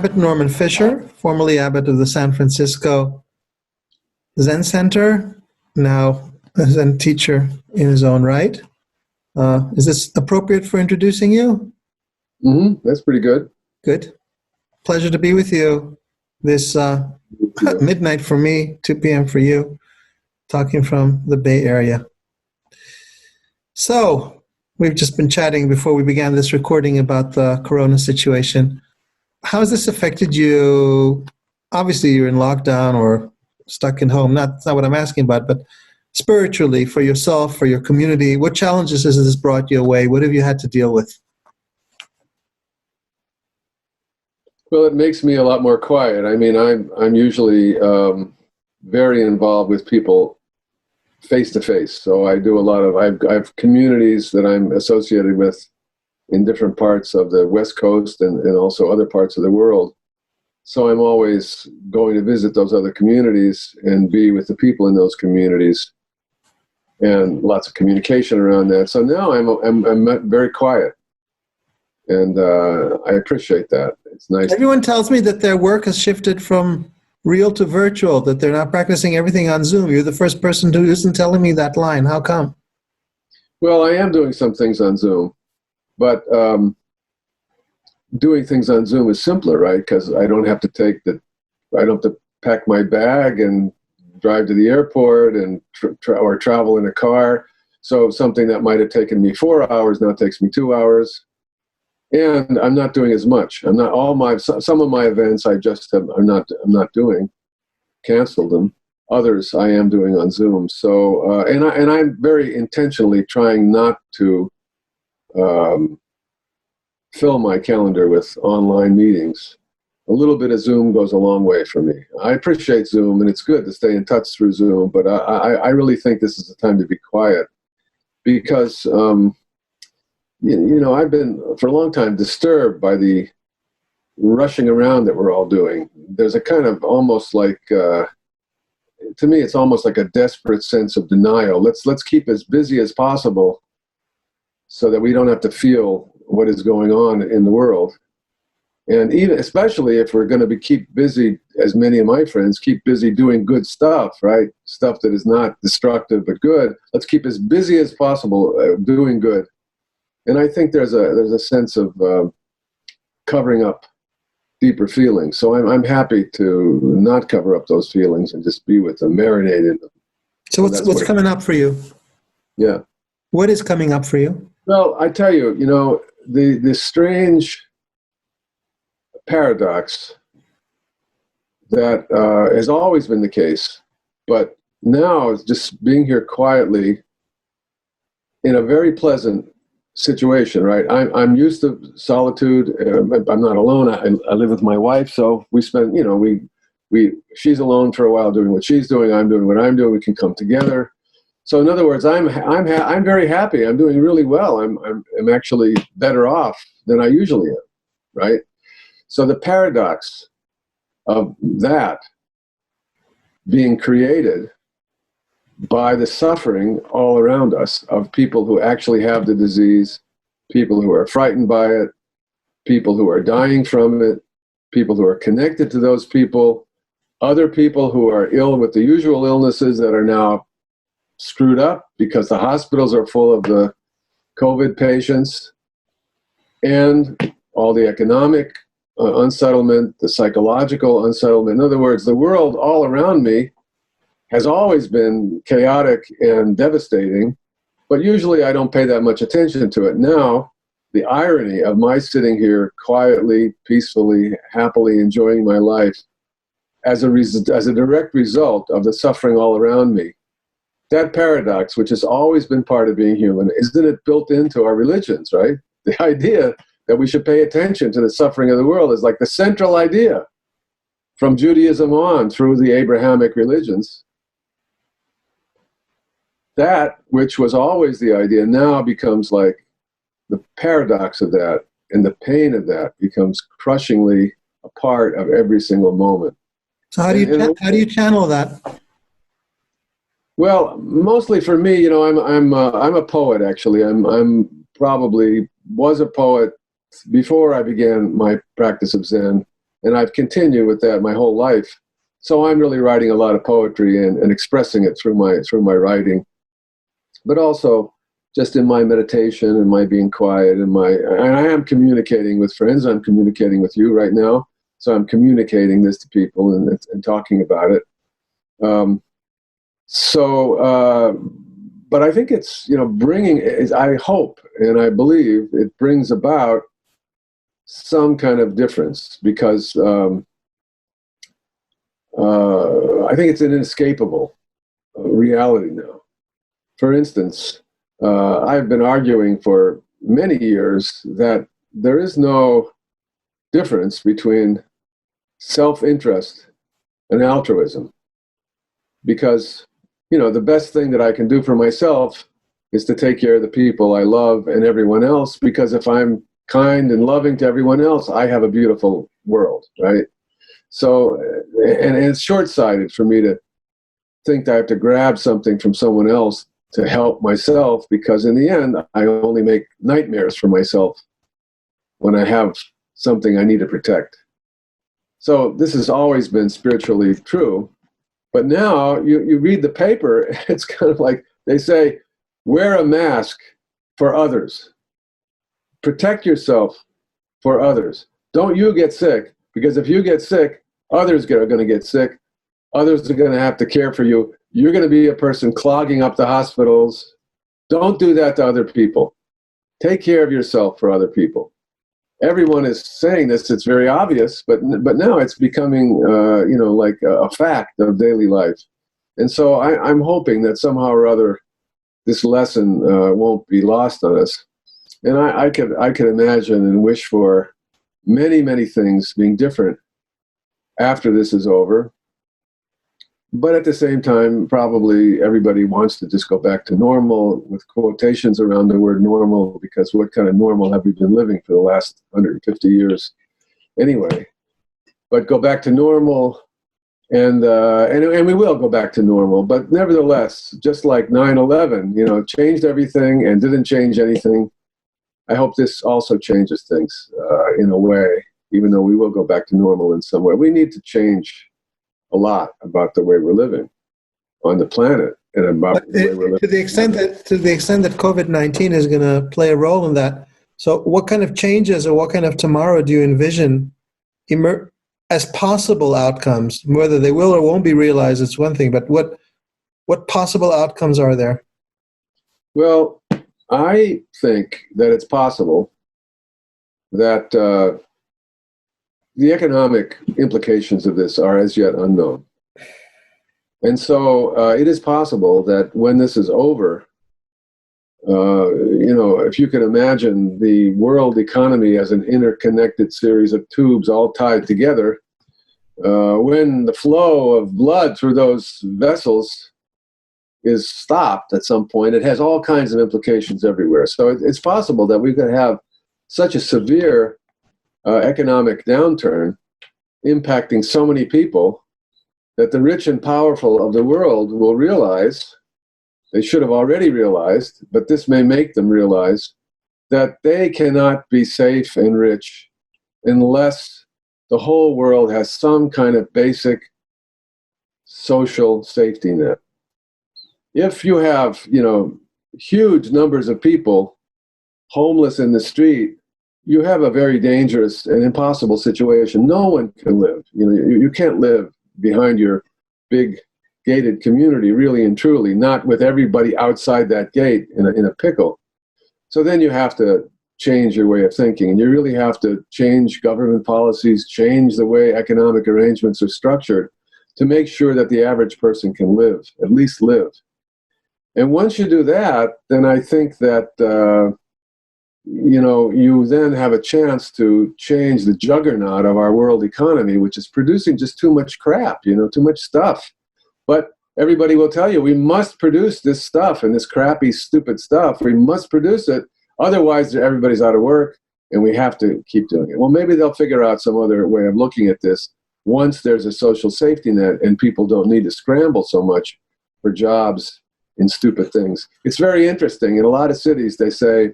Abbot Norman Fischer, formerly abbot of the San Francisco Zen Center, now a Zen teacher in his own right. Is this appropriate for introducing you? That's pretty good. Good. Pleasure to be with you this midnight for me, 2 p.m. for you, talking from the Bay Area. So, we've just been chatting before we began this recording about the corona situation. How has this affected you? Obviously, you're in lockdown or stuck in home. That's not what I'm asking about, but spiritually, for yourself, for your community, what challenges has this brought you away? What have you had to deal with? Well, it makes me a lot more quiet. I mean, I'm usually very involved with people face to face. So I do a lot of, I have communities that I'm associated with in different parts of the West Coast and also other parts of the world. So I'm always going to visit those other communities and be with the people in those communities, and lots of communication around that. So now I'm very quiet, and I appreciate that. It's nice. Everyone tells me that their work has shifted from real to virtual, that they're not practicing everything on Zoom. You're the first person who isn't telling me that line. How come? Well, I am doing some things on Zoom, but doing things on Zoom is simpler, right? Because I don't have to pack my bag and drive to the airport and or travel in a car. So something that might have taken me 4 hours now takes me 2 hours. And I'm not doing as much. I'm not some of my events I'm not doing, canceled them. Others I am doing on Zoom. So and I'm very intentionally trying not to fill my calendar with online meetings. A little bit of Zoom goes a long way for me. I appreciate Zoom, and it's good to stay in touch through Zoom, but I really think this is the time to be quiet, because I've been for a long time disturbed by the rushing around that we're all doing. There's a kind of almost like, to me, it's almost like a desperate sense of denial. Let's keep as busy as possible so that we don't have to feel what is going on in the world. And even, especially if we're going to keep busy, as many of my friends keep busy doing good stuff, right? Stuff that is not destructive but good. Let's keep as busy as possible doing good. And I think there's a sense of covering up deeper feelings. So I'm happy to not cover up those feelings and just be with them, marinate in them. So what's coming up for you? Yeah. What is coming up for you? Well, I tell you, the strange paradox that has always been the case, but now it's just being here quietly in a very pleasant situation, right? I'm used to solitude. I'm not alone. I live with my wife, so we spend, she's alone for a while doing what she's doing. I'm doing what I'm doing. We can come together. So in other words, I'm very happy. I'm doing really well. I'm actually better off than I usually am, right? So the paradox of that being created by the suffering all around us of people who actually have the disease, people who are frightened by it, people who are dying from it, people who are connected to those people, other people who are ill with the usual illnesses that are now screwed up because the hospitals are full of the COVID patients, and all the economic unsettlement, the psychological unsettlement. In other words, the world all around me has always been chaotic and devastating, but usually I don't pay that much attention to it. Now, the irony of my sitting here quietly, peacefully, happily enjoying my life as a direct result of the suffering all around me, that paradox, which has always been part of being human, isn't it built into our religions, right? The idea that we should pay attention to the suffering of the world is like the central idea from Judaism on through the Abrahamic religions. That, which was always the idea, now becomes like the paradox of that, and the pain of that becomes crushingly a part of every single moment. So how do you channel that? Well, mostly for me, I'm a poet actually. I'm probably was a poet before I began my practice of Zen. And I've continued with that my whole life. So I'm really writing a lot of poetry and expressing it through my writing, but also just in my meditation and my being quiet and I am communicating with friends. I'm communicating with you right now. So I'm communicating this to people and talking about it. But I think it's, I hope and I believe it brings about some kind of difference, because I think it's an inescapable reality now. For instance, I've been arguing for many years that there is no difference between self-interest and altruism, because the best thing that I can do for myself is to take care of the people I love and everyone else, because if I'm kind and loving to everyone else, I have a beautiful world, right? So, and it's short-sighted for me to think that I have to grab something from someone else to help myself, because in the end, I only make nightmares for myself when I have something I need to protect. So this has always been spiritually true. But now you read the paper, it's kind of like they say, wear a mask for others. Protect yourself for others. Don't you get sick, because if you get sick, others are going to get sick. Others are going to have to care for you. You're going to be a person clogging up the hospitals. Don't do that to other people. Take care of yourself for other people. Everyone is saying this. It's very obvious, but now it's becoming, like a fact of daily life. And so I'm hoping that somehow or other this lesson won't be lost on us. And I could imagine and wish for many, many things being different after this is over. But at the same time, probably everybody wants to just go back to normal, with quotations around the word normal, because what kind of normal have we been living for the last 150 years anyway? But go back to normal, and we will go back to normal. But nevertheless, just like 9/11, changed everything and didn't change anything, I hope this also changes things in a way, even though we will go back to normal in some way. We need to change a lot about the way we're living on the planet and about the way we're living. To the extent that COVID-19 is going to play a role in that, so what kind of changes or what kind of tomorrow do you envision as possible outcomes? Whether they will or won't be realized, it's one thing, but what possible outcomes are there? Well, I think that it's possible that the economic implications of this are as yet unknown. And so it is possible that when this is over, if you can imagine the world economy as an interconnected series of tubes all tied together, when the flow of blood through those vessels is stopped at some point, it has all kinds of implications everywhere. So it's possible that we could have such a severe economic downturn impacting so many people that the rich and powerful of the world will realize, they should have already realized, but this may make them realize, that they cannot be safe and rich unless the whole world has some kind of basic social safety net. If you have, huge numbers of people homeless in the street, you have a very dangerous and impossible situation. No one can live. You can't live behind your big gated community, really and truly, not with everybody outside that gate in a pickle. So then you have to change your way of thinking, and you really have to change government policies, change the way economic arrangements are structured to make sure that the average person can live, at least live. And once you do that, then I think that you then have a chance to change the juggernaut of our world economy, which is producing just too much crap, too much stuff. But everybody will tell you, we must produce this stuff and this crappy, stupid stuff. We must produce it. Otherwise, everybody's out of work, and we have to keep doing it. Well, maybe they'll figure out some other way of looking at this once there's a social safety net and people don't need to scramble so much for jobs in stupid things. It's very interesting. In a lot of cities, they say,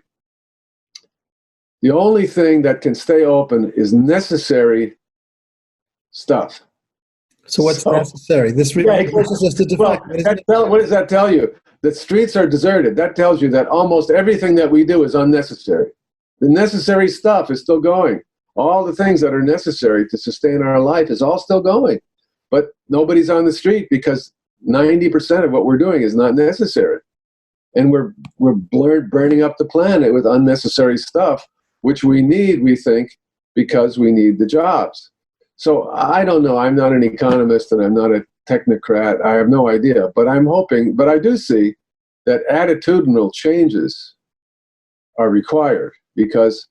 the only thing that can stay open is necessary stuff. So what's So, necessary? This yeah, forces us to define. well, what does that tell you? The streets are deserted. That tells you that almost everything that we do is unnecessary. The necessary stuff is still going. All the things that are necessary to sustain our life is all still going. But nobody's on the street because 90% of what we're doing is not necessary. And we're burning up the planet with unnecessary stuff, which we need, we think, because we need the jobs. So I don't know. I'm not an economist and I'm not a technocrat. I have no idea. But I'm hoping, but I do see that attitudinal changes are required, because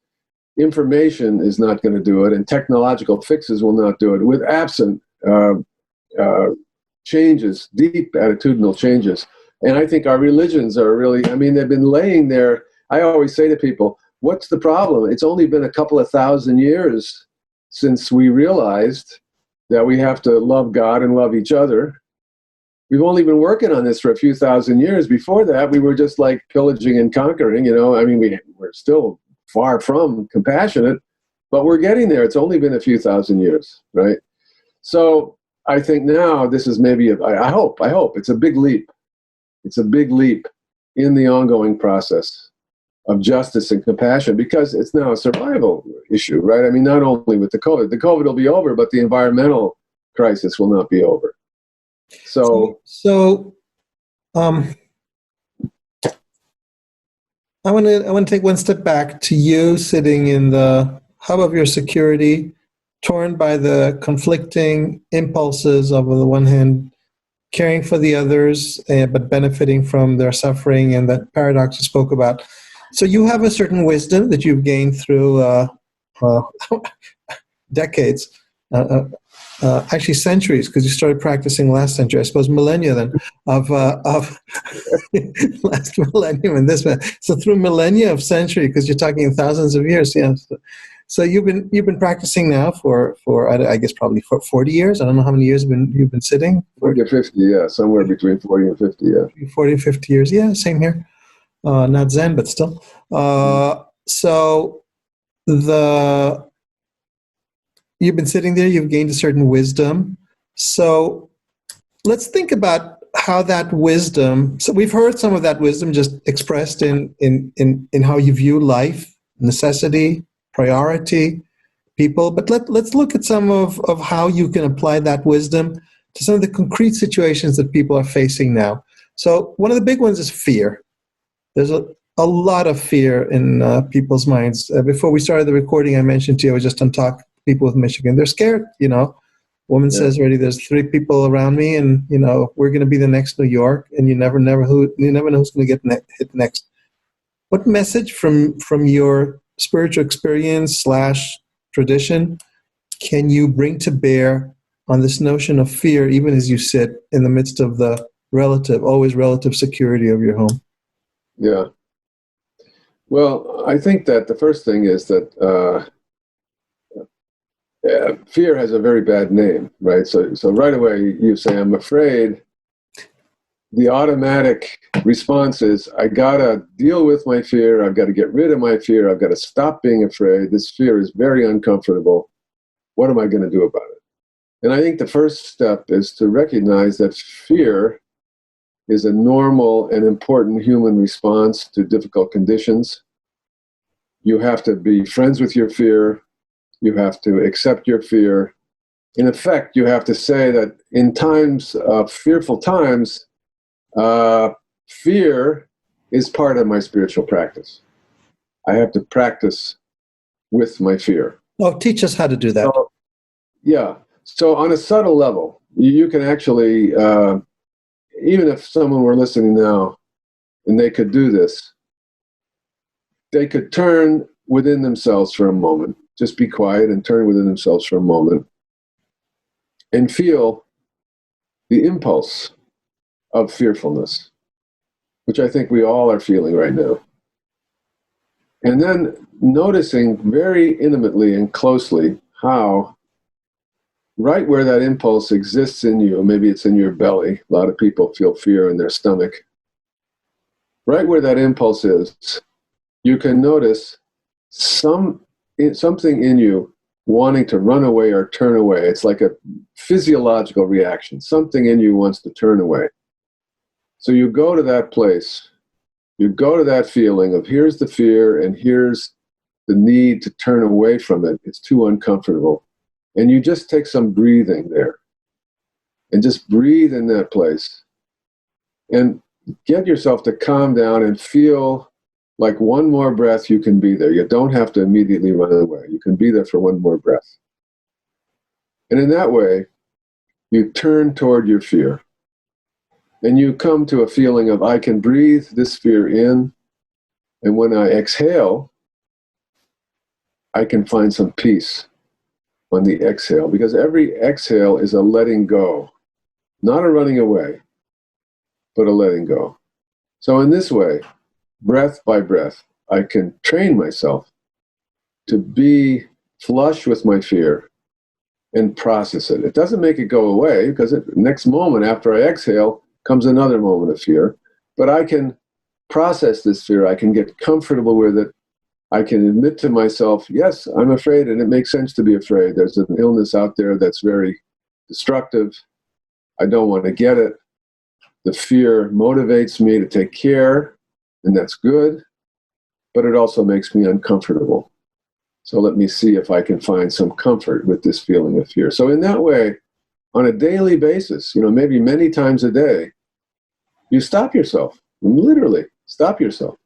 information is not going to do it and technological fixes will not do it. With absent changes, deep attitudinal changes. And I think our religions are really, I mean, they've been laying there. I always say to people, what's the problem? It's only been a couple of thousand years since we realized that we have to love God and love each other. We've only been working on this for a few thousand years. Before that, we were just like pillaging and conquering, you know. I mean, we're still far from compassionate, but we're getting there. It's only been a few thousand years, right? So I think now this is maybe, I hope it's a big leap. It's a big leap in the ongoing process of justice and compassion, because it's now a survival issue, right? I mean, not only with the COVID will be over, but the environmental crisis will not be over. So I want to take one step back to you sitting in the hub of your security, torn by the conflicting impulses of, on the one hand, caring for the others, but benefiting from their suffering, and that paradox you spoke about. So you have a certain wisdom that you've gained through decades, actually centuries, because you started practicing last century, I suppose millennia then, of last millennium and this one. So through millennia of century, because you're talking thousands of years, yes. So you've been practicing now for I guess probably for 40 years. I don't know how many years you've been sitting. 40 or 50, yeah, somewhere between 40 and 50, yeah. 40 or 50 years, yeah, same here. Not Zen, but still. So you've been sitting there, you've gained a certain wisdom. So let's think about how that wisdom, so we've heard some of that wisdom just expressed in how you view life, necessity, priority, people. But let's look at some of how you can apply that wisdom to some of the concrete situations that people are facing now. So one of the big ones is fear. There's a lot of fear in people's minds. Before we started the recording, I mentioned to you, I was just on talk to people with Michigan. They're scared, you know. Woman says already, there's 3 people around me, and you know we're going to be the next New York, and you never know who's going to get hit next. What message from your spiritual experience / tradition can you bring to bear on this notion of fear, even as you sit in the midst of the always relative security of your home? Yeah. Well, I think that the first thing is that fear has a very bad name, right? So right away you say, I'm afraid. The automatic response is, I gotta deal with my fear. I've got to get rid of my fear. I've got to stop being afraid. This fear is very uncomfortable. What am I going to do about it? And I think the first step is to recognize that fear is a normal and important human response to difficult conditions. You have to be friends with your fear. You have to accept your fear. In effect, you have to say that in times of fearful times, fear is part of my spiritual practice. I have to practice with my fear. Oh, teach us how to do that. So, yeah. So on a subtle level, you can actually, even if someone were listening now and they could do this, they could turn within themselves for a moment. Just be quiet and turn within themselves for a moment and feel the impulse of fearfulness, which I think we all are feeling right now. And then noticing very intimately and closely how right where that impulse exists in you, maybe it's in your belly. A lot of people feel fear in their stomach. Right where that impulse is, you can notice something in you wanting to run away or turn away. It's like a physiological reaction. Something in you wants to turn away. So you go to that place, you go to that feeling of here's the fear and here's the need to turn away from it. It's too uncomfortable. And you just take some breathing there. And just breathe in that place. And get yourself to calm down and feel like one more breath you can be there. You don't have to immediately run away. You can be there for one more breath. And in that way, you turn toward your fear. And you come to a feeling of, I can breathe this fear in. And when I exhale, I can find some peace on the exhale. Because every exhale is a letting go. Not a running away, but a letting go. So in this way, breath by breath, I can train myself to be flush with my fear and process it. It doesn't make it go away, because the next moment after I exhale comes another moment of fear. But I can process this fear. I can get comfortable with it. I can admit to myself, yes, I'm afraid, and it makes sense to be afraid. There's an illness out there that's very destructive. I don't want to get it. The fear motivates me to take care, and that's good, but it also makes me uncomfortable. So let me see if I can find some comfort with this feeling of fear. So in that way, on a daily basis, maybe many times a day, you stop yourself, literally stop yourself,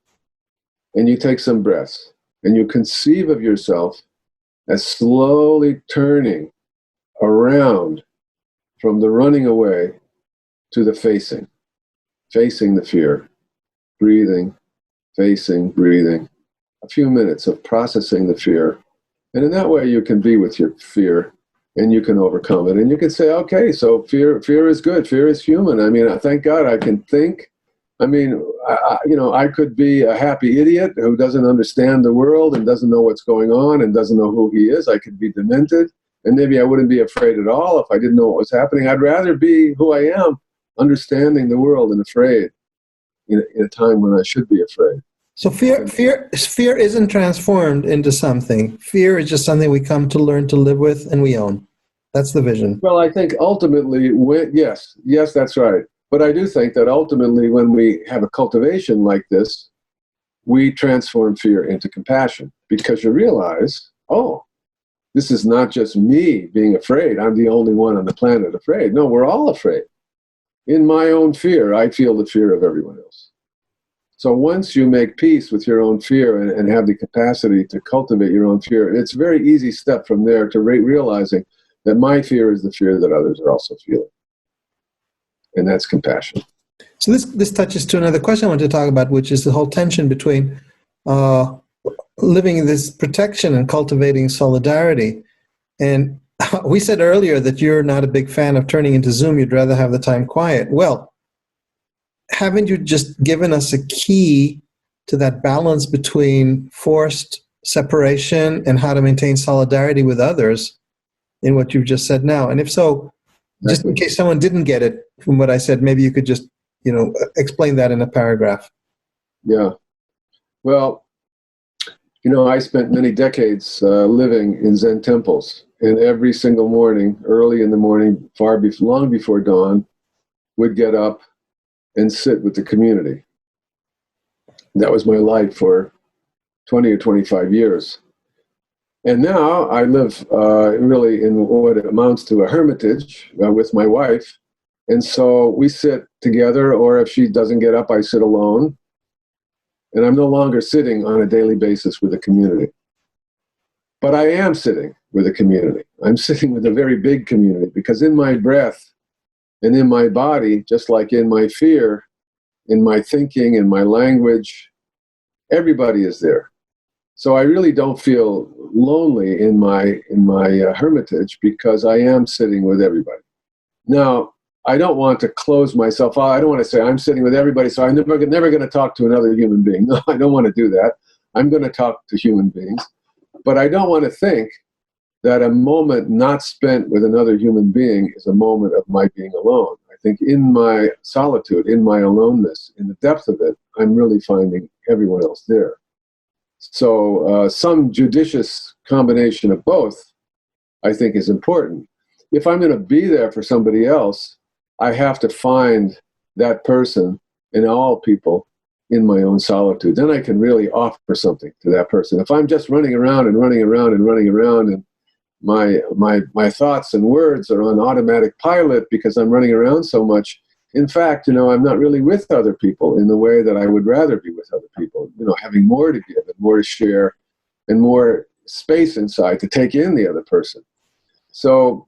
and you take some breaths, and you conceive of yourself as slowly turning around from the running away to the facing the fear, breathing, facing, breathing, a few minutes of processing the fear. And in that way, you can be with your fear and you can overcome it. And you can say, okay, so fear is good. Fear is human. I mean, thank God I can think. I mean, I could be a happy idiot who doesn't understand the world and doesn't know what's going on and doesn't know who he is. I could be demented. And maybe I wouldn't be afraid at all if I didn't know what was happening. I'd rather be who I am, understanding the world and afraid in a time when I should be afraid. So fear isn't transformed into something. Fear is just something we come to learn to live with and we own. That's the vision. Well, I think ultimately, yes, that's right. But I do think that ultimately when we have a cultivation like this, we transform fear into compassion, because you realize, oh, this is not just me being afraid. I'm the only one on the planet afraid. No, we're all afraid. In my own fear, I feel the fear of everyone else. So once you make peace with your own fear and have the capacity to cultivate your own fear, it's a very easy step from there to realizing that my fear is the fear that others are also feeling. And that's compassion. So this touches to another question I want to talk about, which is the whole tension between living in this protection and cultivating solidarity. And we said earlier that you're not a big fan of turning into Zoom. You'd rather have the time quiet. Well, haven't you just given us a key to that balance between forced separation and how to maintain solidarity with others in what you've just said now? And if so, just in case someone didn't get it from what I said, maybe you could just, explain that in a paragraph. Yeah. Well, I spent many decades living in Zen temples, and every single morning, early in the morning, long before dawn, would get up and sit with the community. That was my life for 20 or 25 years. And now I live really in what amounts to a hermitage with my wife. And so we sit together, or if she doesn't get up, I sit alone. And I'm no longer sitting on a daily basis with the community. But I am sitting with a community. I'm sitting with a very big community, because in my breath and in my body, just like in my fear, in my thinking, in my language, everybody is there. So I really don't feel lonely in my hermitage, because I am sitting with everybody. Now, I don't want to close myself out. I don't want to say I'm sitting with everybody, so I'm never going to talk to another human being. No, I don't want to do that. I'm going to talk to human beings. But I don't want to think that a moment not spent with another human being is a moment of my being alone. I think in my solitude, in my aloneness, in the depth of it, I'm really finding everyone else there. So some judicious combination of both I think is important. If I'm going to be there for somebody else, I have to find that person and all people in my own solitude. Then I can really offer something to that person. If I'm just running around and running around and running around, and my thoughts and words are on automatic pilot because I'm running around so much, in fact, I'm not really with other people in the way that I would rather be with other people, having more to give and more to share and more space inside to take in the other person. So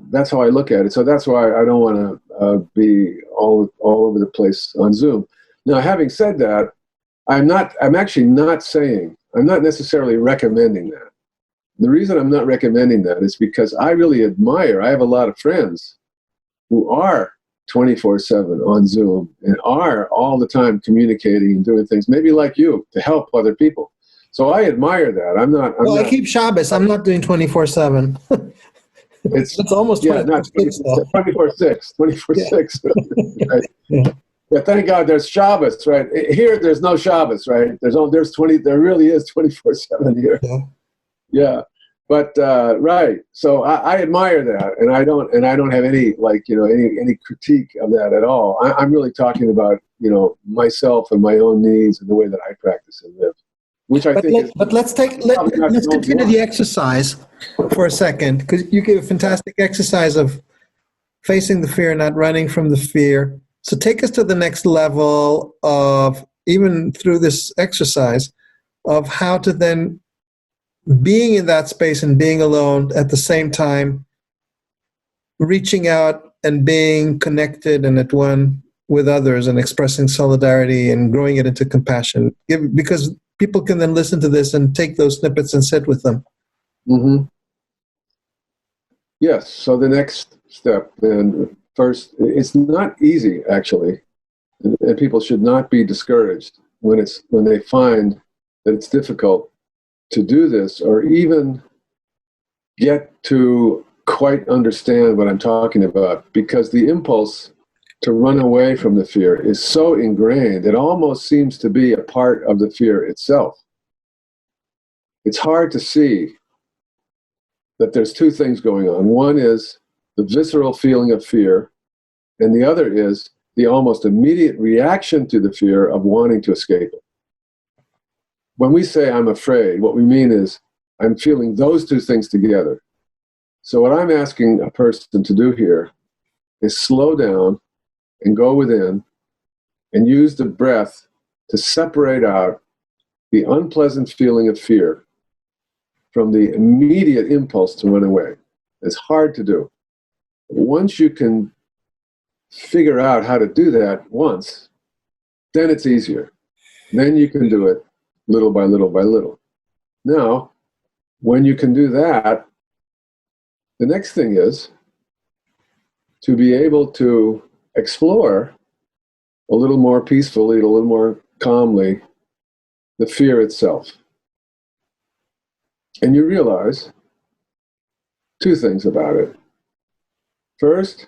that's how I look at it. So that's why I don't want to be all over the place on Zoom. Now, having said that, I'm not necessarily recommending that. The reason I'm not recommending that is because I really admire, I have a lot of friends who are 24/7 on Zoom and are all the time communicating and doing things, maybe like you, to help other people. So I admire that. I keep Shabbos. I'm not doing 24/7. It's almost 24/6, 24/6. Right? Yeah. Yeah, thank God there's Shabbos, right? Here, there's no Shabbos, right? There really is 24/7 here. Yeah. Yeah, but right. So I admire that, and I don't have any any critique of that at all. I'm really talking about myself and my own needs and the way that I practice and live, which I think is. But let's continue the exercise for a second, because you gave a fantastic exercise of facing the fear, not running from the fear. So take us to the next level of, even through this exercise, of how to then being in that space and being alone at the same time, reaching out and being connected and at one with others and expressing solidarity and growing it into compassion. Because people can then listen to this and take those snippets and sit with them. Mm-hmm. Yes. So the next step, then, first, it's not easy, actually, and people should not be discouraged when they find that it's difficult to do this, or even get to quite understand what I'm talking about, because the impulse to run away from the fear is so ingrained, it almost seems to be a part of the fear itself. It's hard to see that there's two things going on. One is the visceral feeling of fear, and the other is the almost immediate reaction to the fear of wanting to escape it. When we say I'm afraid, what we mean is I'm feeling those two things together. So what I'm asking a person to do here is slow down and go within and use the breath to separate out the unpleasant feeling of fear from the immediate impulse to run away. It's hard to do. Once you can figure out how to do that once, then it's easier. Then you can do it little by little by little. Now, when you can do that, the next thing is to be able to explore a little more peacefully, a little more calmly, the fear itself. And you realize two things about it. First,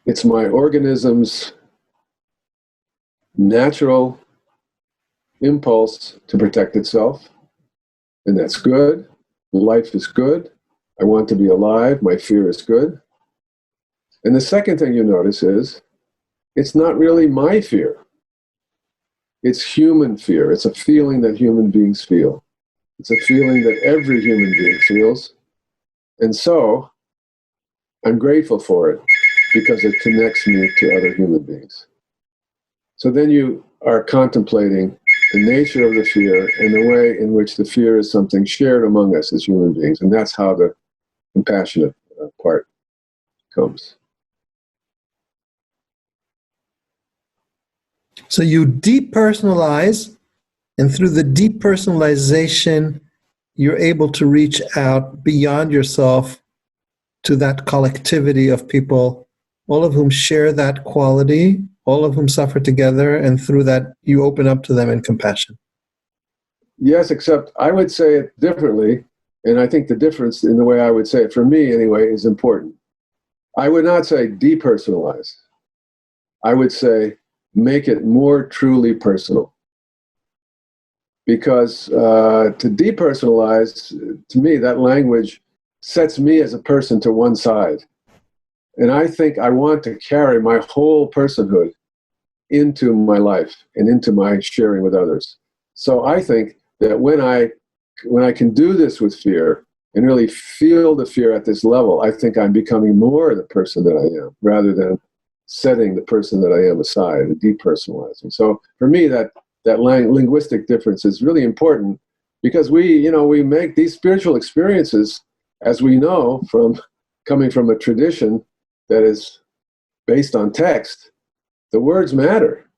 it's my organism's natural impulse to protect itself, and that's good. Life is good. I want to be alive. My fear is good. And the second thing you notice is it's not really my fear. It's human fear. It's a feeling that human beings feel. It's a feeling that every human being feels. And so I'm grateful for it because it connects me to other human beings. So then you are contemplating the nature of the fear and the way in which the fear is something shared among us as human beings. And that's how the compassionate part comes. So you depersonalize, and through the depersonalization, you're able to reach out beyond yourself to that collectivity of people, all of whom share that quality, all of whom suffer together, and through that, you open up to them in compassion. Yes, except I would say it differently, and I think the difference in the way I would say it, for me anyway, is important. I would not say depersonalize. I would say make it more truly personal. because to depersonalize, to me, that language sets me as a person to one side. And I think I want to carry my whole personhood into my life and into my sharing with others. So I think that when I can do this with fear and really feel the fear at this level, I think I'm becoming more the person that I am, rather than setting the person that I am aside and depersonalizing. So for me, that linguistic difference is really important, because we make these spiritual experiences, as we know from coming from a tradition that is based on text. The words matter.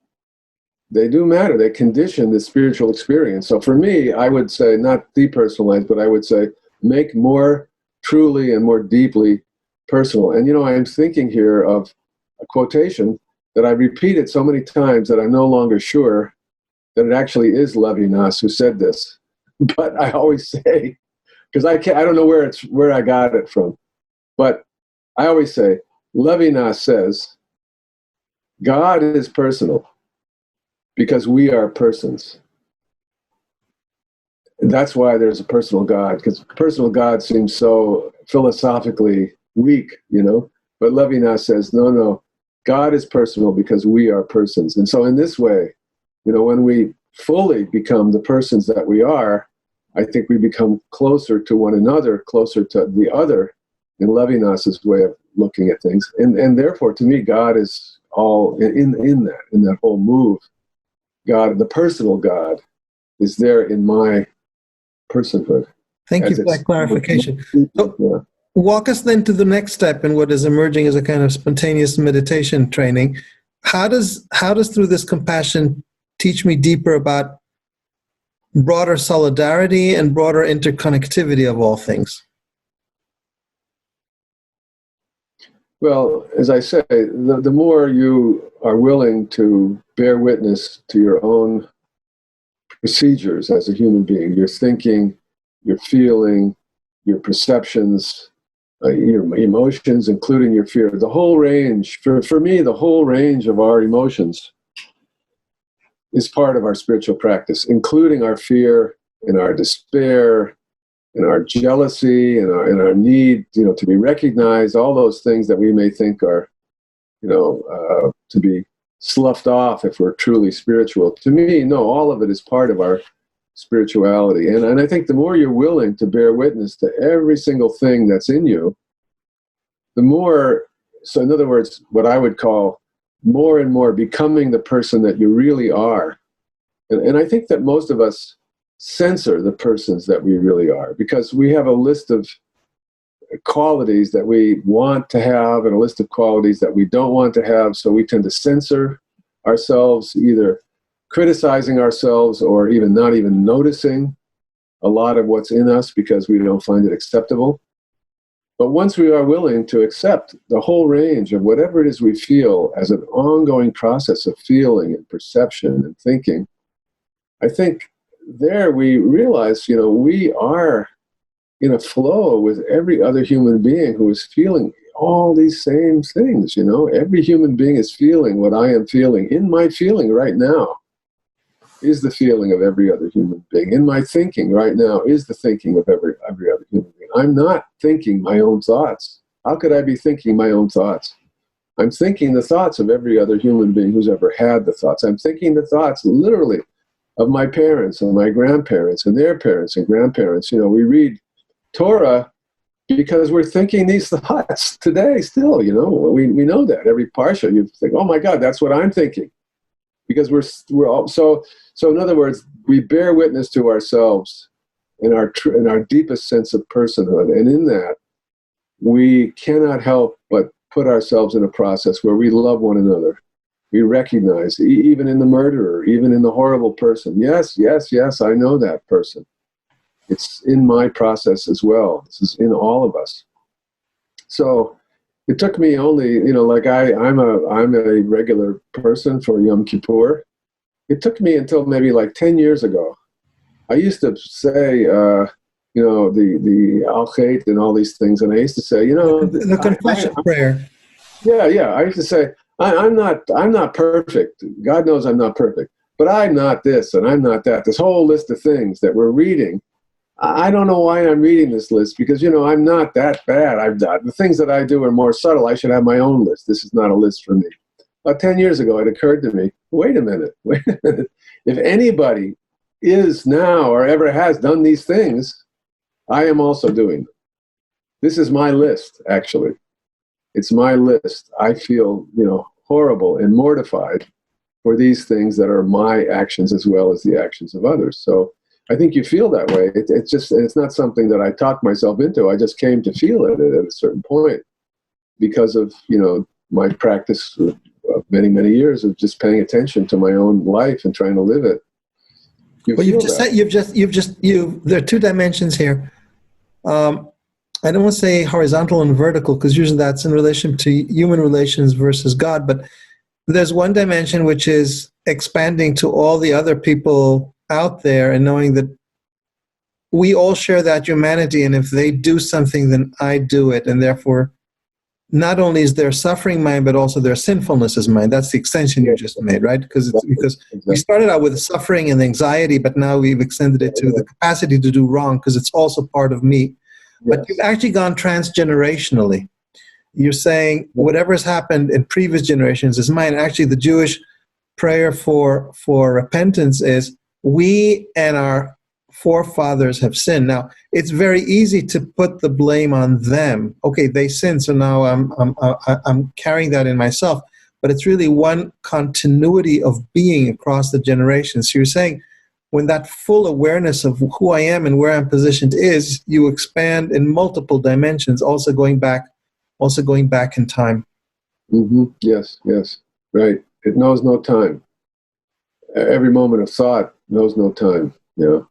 They do matter. They condition the spiritual experience. So for me, I would say not depersonalize, but I would say make more truly and more deeply personal. And I'm thinking here of a quotation that I repeated so many times that I'm no longer sure that it actually is Levinas who said this. But I always say, because I don't know where I got it from, but I always say, Levinas says, God is personal because we are persons. And that's why there's a personal God, because personal God seems so philosophically weak, But Levinas says, no, God is personal because we are persons. And so in this way, when we fully become the persons that we are, I think we become closer to one another, closer to the other, in Levinas's way of looking at things. And therefore, to me, God is all in that whole move. God, the personal God, is there in my personhood. Thank you for that clarification. So, walk us then to the next step in what is emerging as a kind of spontaneous meditation training. How does through this compassion teach me deeper about broader solidarity and broader interconnectivity of all things? Well, as I say, the more you are willing to bear witness to your own procedures as a human being, your thinking, your feeling, your perceptions, your emotions, including your fear, the whole range, for me, the whole range of our emotions is part of our spiritual practice, including our fear and our despair and our jealousy and our need, to be recognized, all those things that we may think are, to be sloughed off if we're truly spiritual. To me, no, all of it is part of our spirituality. And I think the more you're willing to bear witness to every single thing that's in you, the more, so in other words, what I would call more and more becoming the person that you really are. And I think that most of us censor the persons that we really are, because we have a list of qualities that we want to have and a list of qualities that we don't want to have. So we tend to censor ourselves, either criticizing ourselves or even not even noticing a lot of what's in us because we don't find it acceptable. But once we are willing to accept the whole range of whatever it is we feel as an ongoing process of feeling and perception and thinking, I think there we realize, we are in a flow with every other human being who is feeling all these same things, Every human being is feeling what I am feeling. In my feeling right now is the feeling of every other human being. In my thinking right now is the thinking of every other human being. I'm not thinking my own thoughts. How could I be thinking my own thoughts? I'm thinking the thoughts of every other human being who's ever had the thoughts. I'm thinking the thoughts, literally, of my parents and my grandparents and their parents and grandparents. We read Torah because we're thinking these thoughts today still, we know that. Every parsha, you think, oh my God, that's what I'm thinking. Because we're all, so in other words, we bear witness to ourselves in our deepest sense of personhood. And in that, we cannot help but put ourselves in a process where we love one another. We recognize, even in the murderer, even in the horrible person, yes, I know that person. It's in my process as well. This is in all of us. So it took me only, I'm a regular person for Yom Kippur. It took me until maybe 10 years ago. I used to say, the Al-Kheit and all these things, and I used to say, the confession prayer. Yeah. I used to say, I'm not perfect. God knows I'm not perfect, but I'm not this and I'm not that. This whole list of things that we're reading. I don't know why I'm reading this list because, I'm not that bad. The things that I do are more subtle. I should have my own list. This is not a list for me. About 10 years ago, it occurred to me, wait a minute. If anybody is now or ever has done these things, I am also doing them. This is my list, actually. It's my list. I feel, horrible and mortified for these things that are my actions as well as the actions of others. So I think you feel that way. It's not something that I talked myself into. I just came to feel it at a certain point because of, my practice of many, many years of just paying attention to my own life and trying to live it. You've just said, there are two dimensions here. I don't want to say horizontal and vertical because usually that's in relation to human relations versus God, but there's one dimension which is expanding to all the other people out there and knowing that we all share that humanity, and if they do something, then I do it, and therefore not only is their suffering mine, but also their sinfulness is mine. That's the extension you just made, right? Because we started out with suffering and anxiety, but now we've extended it to the capacity to do wrong because it's also part of me. But you've actually gone transgenerationally. You're saying whatever has happened in previous generations is mine. Actually, the Jewish prayer for repentance is, we and our forefathers have sinned. Now, it's very easy to put the blame on them. Okay, they sinned, so now I'm carrying that in myself. But it's really one continuity of being across the generations. So you're saying, when that full awareness of who I am and where I'm positioned is, you expand in multiple dimensions, also going back in time. Mm-hmm. Yes, right. It knows no time. Every moment of thought knows no time. Yeah.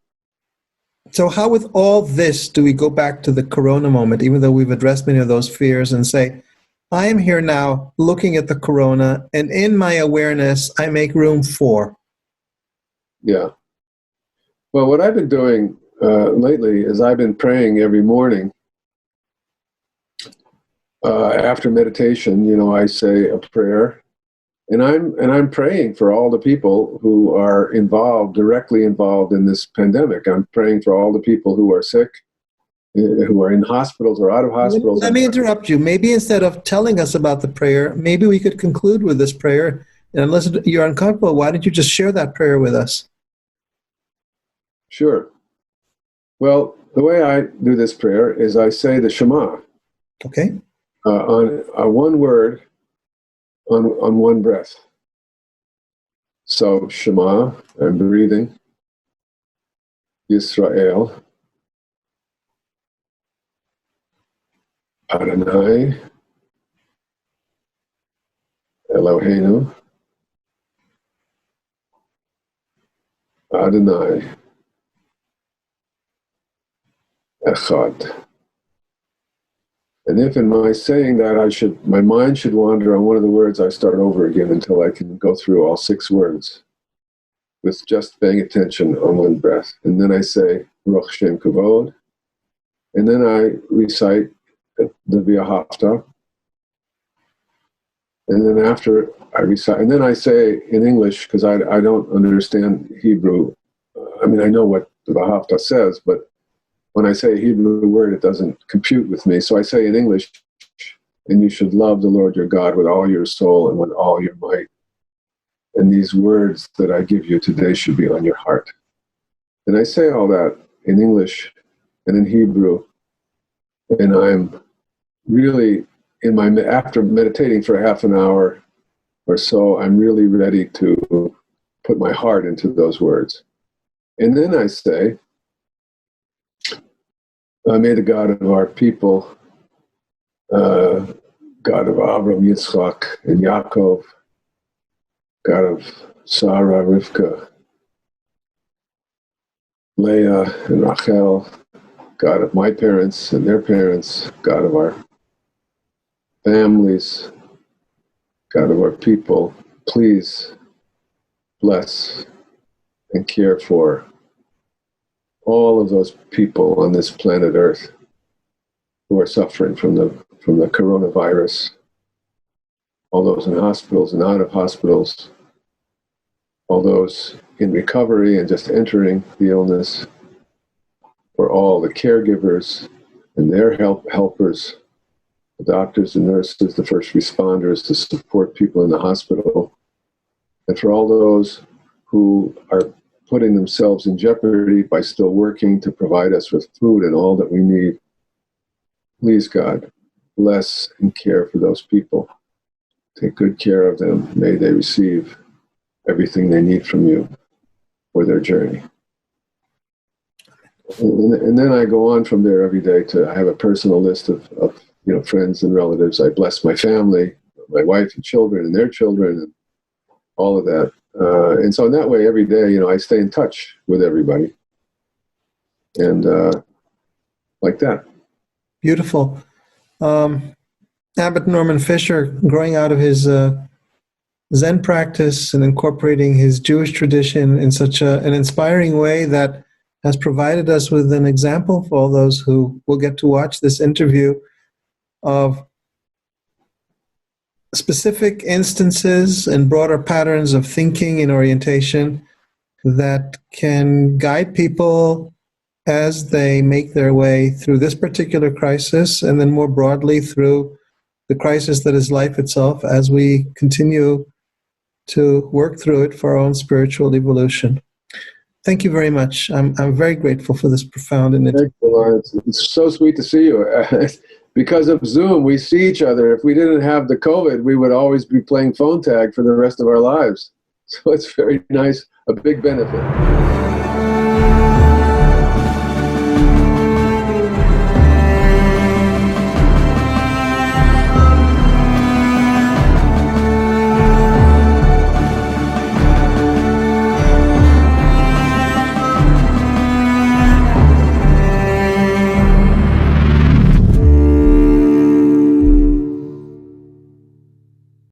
So how with all this do we go back to the corona moment, even though we've addressed many of those fears, and say, I am here now looking at the corona, and in my awareness, I make room for. Yeah. Well, what I've been doing lately is I've been praying every morning. After meditation, I say a prayer, and I'm praying for all the people who are directly involved in this pandemic. I'm praying for all the people who are sick, who are in hospitals or out of hospitals. Let me interrupt you. Maybe instead of telling us about the prayer, maybe we could conclude with this prayer. And unless you're uncomfortable, why don't you just share that prayer with us? Sure. Well, the way I do this prayer is I say the Shema. Okay. On one word, on one breath. So Shema, I'm breathing. Yisrael. Adonai. Eloheinu. Adonai. Echad. And if in my saying that my mind should wander on one of the words, I start over again until I can go through all 6 words with just paying attention on one breath. And then I say, Baruch Shem Kavod. And then I recite the V'ahavta. And then after I recite, and then I say in English, because I don't understand Hebrew. I know what the V'ahavta says, but when I say a Hebrew word, it doesn't compute with me. So I say in English, and you should love the Lord your God with all your soul and with all your might. And these words that I give you today should be on your heart. And I say all that in English and in Hebrew. And I'm really, after meditating for half an hour or so, I'm really ready to put my heart into those words. And then I say, may the God of our people, God of Abraham, Yitzchak, and Yaakov, God of Sarah, Rivka, Leah, and Rachel, God of my parents and their parents, God of our families, God of our people, please bless and care for all of those people on this planet Earth who are suffering from the coronavirus, all those in hospitals and out of hospitals, all those in recovery and just entering the illness, for all the caregivers and their helpers, the doctors and nurses, the first responders to support people in the hospital, and for all those who are putting themselves in jeopardy by still working to provide us with food and all that we need. Please, God, bless and care for those people. Take good care of them. May they receive everything they need from you for their journey. And then I go on from there every day to have a personal list of friends and relatives. I bless my family, my wife and children and their children, and all of that. And so in that way, every day, I stay in touch with everybody. And like that. Beautiful. Abbot Norman Fischer, growing out of his Zen practice and incorporating his Jewish tradition in such an inspiring way that has provided us with an example for all those who will get to watch this interview of specific instances and broader patterns of thinking and orientation that can guide people as they make their way through this particular crisis, and then more broadly through the crisis that is life itself as we continue to work through it for our own spiritual evolution. Thank you very much. I'm very grateful for this profound and Thank you, Lawrence. It's so sweet to see you. Because of Zoom, we see each other. If we didn't have the COVID, we would always be playing phone tag for the rest of our lives. So it's very nice, a big benefit.